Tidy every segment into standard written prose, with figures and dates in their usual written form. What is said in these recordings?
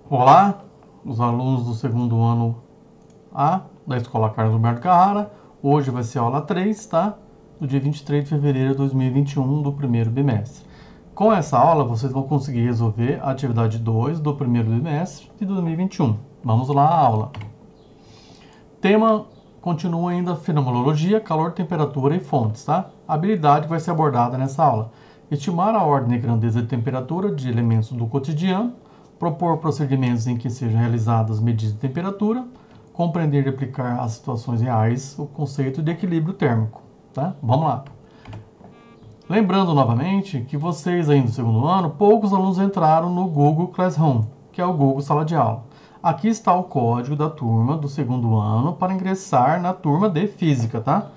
Olá, os alunos do segundo ano A da Escola Carlos Alberto Carrara. Hoje vai ser a aula 3, tá? Do dia 23 de fevereiro de 2021, do primeiro bimestre. Com essa aula, vocês vão conseguir resolver a atividade 2 do primeiro bimestre de 2021. Vamos lá à aula. Tema continua ainda fenomenologia, calor, temperatura e fontes, tá? A habilidade vai ser abordada nessa aula. Estimar a ordem e grandeza de temperatura de elementos do cotidiano, propor procedimentos em que sejam realizadas medidas de temperatura, compreender e aplicar às situações reais o conceito de equilíbrio térmico, tá? Vamos lá. Lembrando novamente que vocês aí do segundo ano, poucos alunos entraram no Google Classroom, que é o Google Sala de Aula. Aqui está o código da turma do segundo ano para ingressar na turma de Física, tá?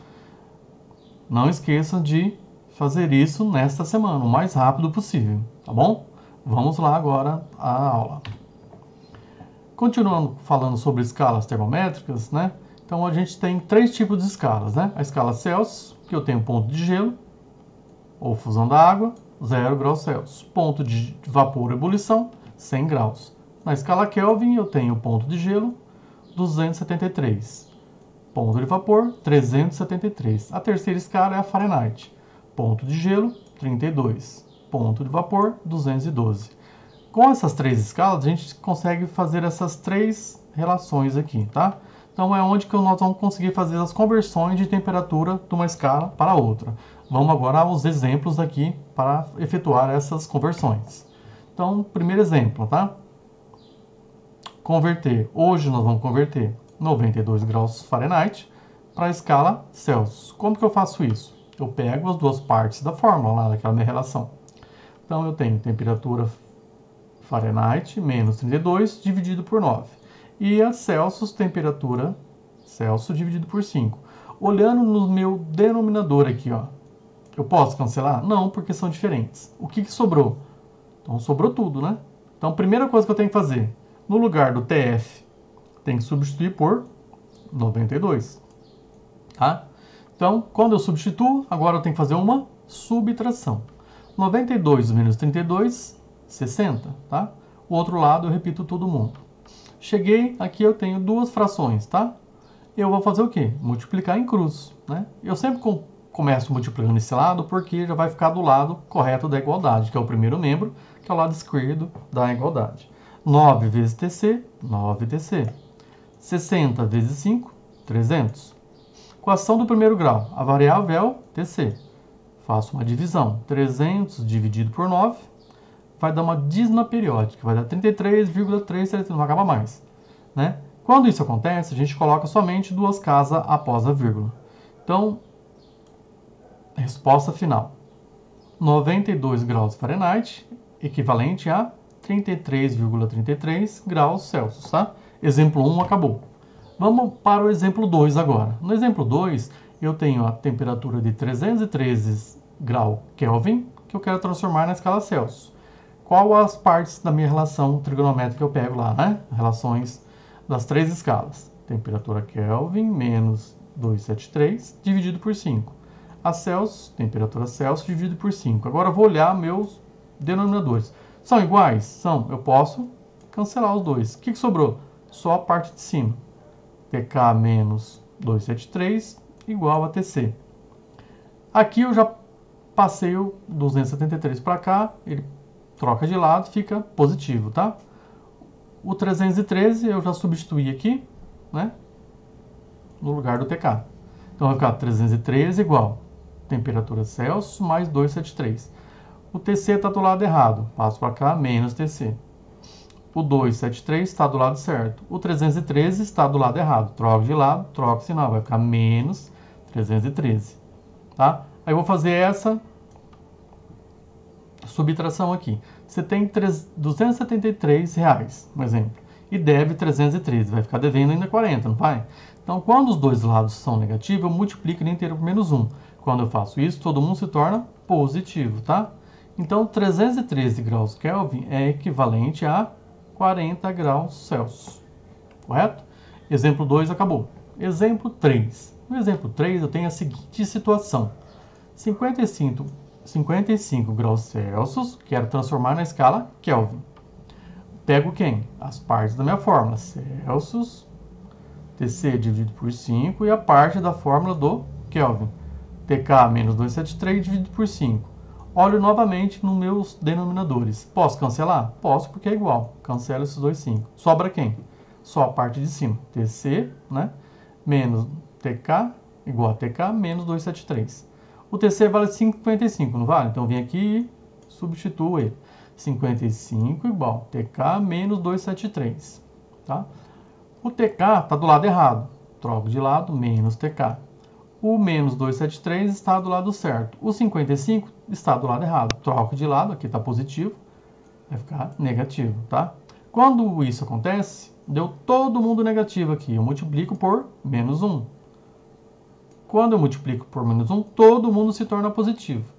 Não esqueçam de fazer isso nesta semana, o mais rápido possível, tá bom? Vamos lá agora à aula. Continuando falando sobre escalas termométricas, né? Então a gente tem três tipos de escalas, né? A escala Celsius, que eu tenho ponto de gelo, ou fusão da água, 0 graus Celsius. Ponto de vapor, ebulição, 100 graus. Na escala Kelvin, eu tenho ponto de gelo, 273. Ponto de vapor, 373. A terceira escala é a Fahrenheit. Ponto de gelo, 32. Ponto de vapor, 212. Com essas três escalas, a gente consegue fazer essas três relações aqui, tá? Então é onde que nós vamos conseguir fazer as conversões de temperatura de uma escala para outra. Vamos agora aos exemplos aqui para efetuar essas conversões. Então, primeiro exemplo, tá? Converter. Hoje nós vamos converter 92 graus Fahrenheit para a escala Celsius. Como que eu faço isso? Eu pego as duas partes da fórmula lá daquela minha relação. Então eu tenho temperatura Fahrenheit menos 32 dividido por 9. E a Celsius, temperatura Celsius dividido por 5. Olhando no meu denominador aqui, ó, eu posso cancelar? Não, porque são diferentes. O que sobrou? Então sobrou tudo, né? Então a primeira coisa que eu tenho que fazer, no lugar do TF, tem que substituir por 92. Tá? Então, quando eu substituo, agora eu tenho que fazer uma subtração. 92 menos 32, 60, tá? O outro lado eu repito todo mundo. Cheguei, aqui eu tenho duas frações, tá? Eu vou fazer o quê? Multiplicar em cruz, né? Eu sempre começo multiplicando esse lado porque já vai ficar do lado correto da igualdade, que é o primeiro membro, que é o lado esquerdo da igualdade. 9 vezes TC, 9TC. 60 vezes 5, 300. Equação do primeiro grau, a variável é o TC. Faço uma divisão, 300 dividido por 9, vai dar uma dízima periódica, vai dar 33,3, não vai acabar mais, né? Quando isso acontece, a gente coloca somente duas casas após a vírgula. Então, resposta final, 92 graus Fahrenheit, equivalente a 33,33 graus Celsius, tá? Exemplo 1 acabou. Vamos para o exemplo 2 agora. No exemplo 2, eu tenho a temperatura de 313 graus Kelvin, que eu quero transformar na escala Celsius. Qual as partes da minha relação trigonométrica que eu pego lá, né? Relações das três escalas. Temperatura Kelvin menos 273 dividido por 5. A Celsius, temperatura Celsius dividido por 5. Agora eu vou olhar meus denominadores. São iguais? São. Eu posso cancelar os dois. O que sobrou? Só a parte de cima. TK menos 273 igual a TC. Aqui eu já passei o 273 para cá, ele troca de lado, fica positivo, tá? O 313 eu já substituí aqui, né? No lugar do TK. Então vai ficar 313 igual temperatura Celsius mais 273. O TC está do lado errado, passo para cá, menos TC. O 273 está do lado certo. O 313 está do lado errado. Troco de lado, troco sinal. Vai ficar menos 313. Tá? Aí eu vou fazer essa subtração aqui. Você tem R$273, um exemplo. E deve 313. Vai ficar devendo ainda 40, não vai? Então, quando os dois lados são negativos, eu multiplico ele inteiro por menos 1. Quando eu faço isso, todo mundo se torna positivo, tá? Então, 313 graus Kelvin é equivalente a 40 graus Celsius, correto? Exemplo 2 acabou. Exemplo 3. No exemplo 3 eu tenho a seguinte situação. 55 graus Celsius, quero transformar na escala Kelvin. Pego quem? As partes da minha fórmula. Celsius, TC dividido por 5 e a parte da fórmula do Kelvin. TK menos 273 dividido por 5. Olho novamente nos meus denominadores. Posso cancelar? Posso, porque é igual. Cancelo esses dois 5. Sobra quem? Só a parte de cima. TC, né? Menos TK igual a TK menos 273. O TC vale 5,55, não vale? Então, eu vim aqui e substituo ele. 55 igual TK menos 273. Tá? O TK está do lado errado. Troco de lado, menos TK. O menos 273 está do lado certo. O 55 está do lado errado. Troco de lado, aqui está positivo, vai ficar negativo, tá? Quando isso acontece, deu todo mundo negativo aqui. Eu multiplico por menos 1. Quando eu multiplico por menos 1, todo mundo se torna positivo.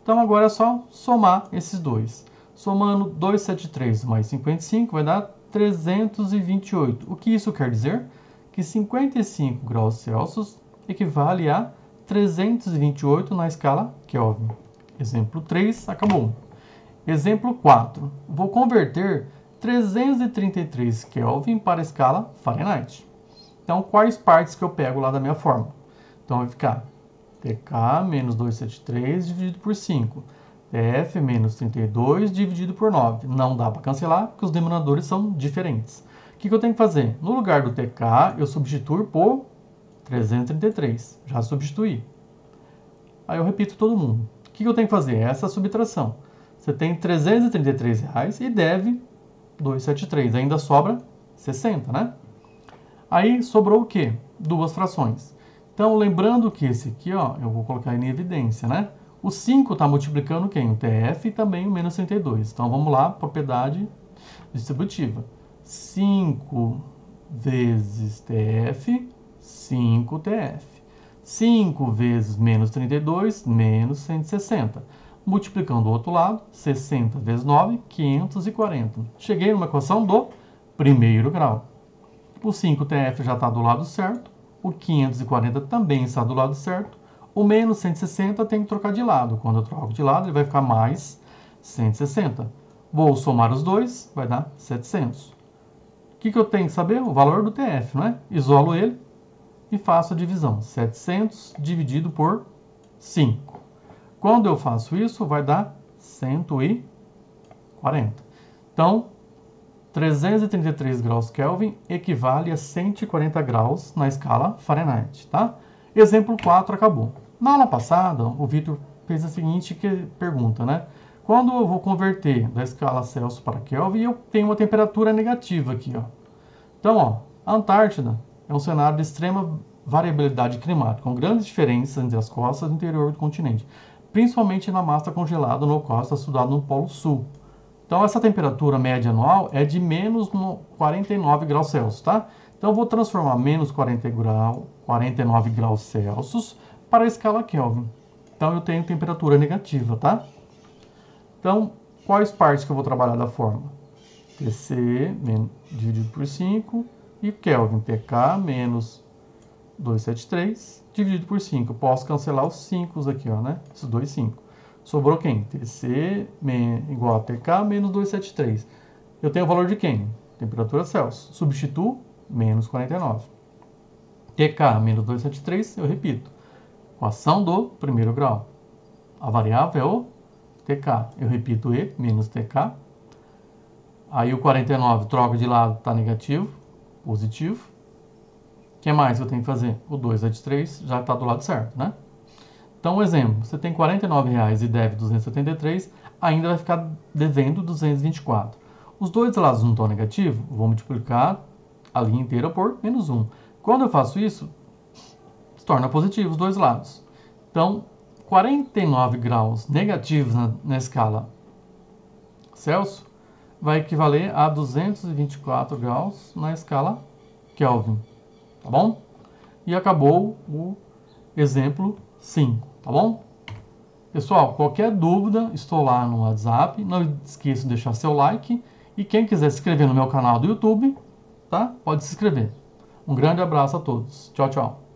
Então agora é só somar esses dois. Somando 273 mais 55 vai dar 328. O que isso quer dizer? Que 55 graus Celsius equivale a 328 na escala Kelvin. Exemplo 3, acabou. Exemplo 4. Vou converter 333 Kelvin para a escala Fahrenheit. Então, quais partes que eu pego lá da minha fórmula? Então, vai ficar TK menos 273 dividido por 5. TF menos 32 dividido por 9. Não dá para cancelar, porque os denominadores são diferentes. O que eu tenho que fazer? No lugar do TK, eu substituo por 333. Já substituí. Aí eu repito todo mundo. O que eu tenho que fazer? Essa subtração. Você tem R$333 e deve 273. Ainda sobra 60, né? Aí sobrou o quê? Duas frações. Então, lembrando que esse aqui, ó, eu vou colocar em evidência, né? O 5 está multiplicando quem? O TF e também o menos 32. Então, vamos lá, propriedade distributiva. 5 vezes TF, 5 TF. 5 vezes menos 32, menos 160. Multiplicando o outro lado, 60 vezes 9, 540. Cheguei numa equação do primeiro grau. O 5 TF já está do lado certo. O 540 também está do lado certo. O menos 160 tem que trocar de lado. Quando eu troco de lado, ele vai ficar mais 160. Vou somar os dois, vai dar 700. O que eu tenho que saber? O valor do TF, não é? Isolo ele e faço a divisão. 700 dividido por 5. Quando eu faço isso, vai dar 140. Então, 333 graus Kelvin equivale a 140 graus na escala Fahrenheit, tá? Exemplo 4 acabou. Na aula passada, o Vitor fez a seguinte pergunta, né? Quando eu vou converter da escala Celsius para Kelvin, eu tenho uma temperatura negativa aqui, ó. Então, ó, a Antártida é um cenário de extrema variabilidade climática, com grandes diferenças entre as costas e o interior do continente, principalmente na massa congelada no qual está estudado no Polo Sul. Então, essa temperatura média anual é de menos 49 graus Celsius, tá? Então, eu vou transformar menos 49 graus Celsius para a escala Kelvin. Então, eu tenho temperatura negativa, tá? Então, quais partes que eu vou trabalhar da fórmula? TC dividido por 5 e Kelvin, TK menos 273 dividido por 5. Eu posso cancelar os 5 aqui, ó, né? Esses dois 5. Sobrou quem? TC igual a TK menos 273. Eu tenho o valor de quem? Temperatura Celsius. Substituo menos 49. TK menos 273, eu repito. Equação do primeiro grau. A variável é o TK. Eu repito E menos TK. Aí o 49 troca de lado, está negativo, positivo. O que mais eu tenho que fazer? O 273 já está do lado certo, né? Então, um exemplo, você tem R$49 e deve 273, ainda vai ficar devendo 224. Os dois lados não estão negativos, vou multiplicar a linha inteira por menos 1. Quando eu faço isso, se torna positivo os dois lados. Então, 49 graus negativos na escala Celsius vai equivaler a 224 graus na escala Kelvin, tá bom? E acabou o exemplo 5, tá bom? Pessoal, qualquer dúvida, estou lá no WhatsApp. Não esqueça de deixar seu like. E quem quiser se inscrever no meu canal do YouTube, tá? Pode se inscrever. Um grande abraço a todos. Tchau, tchau.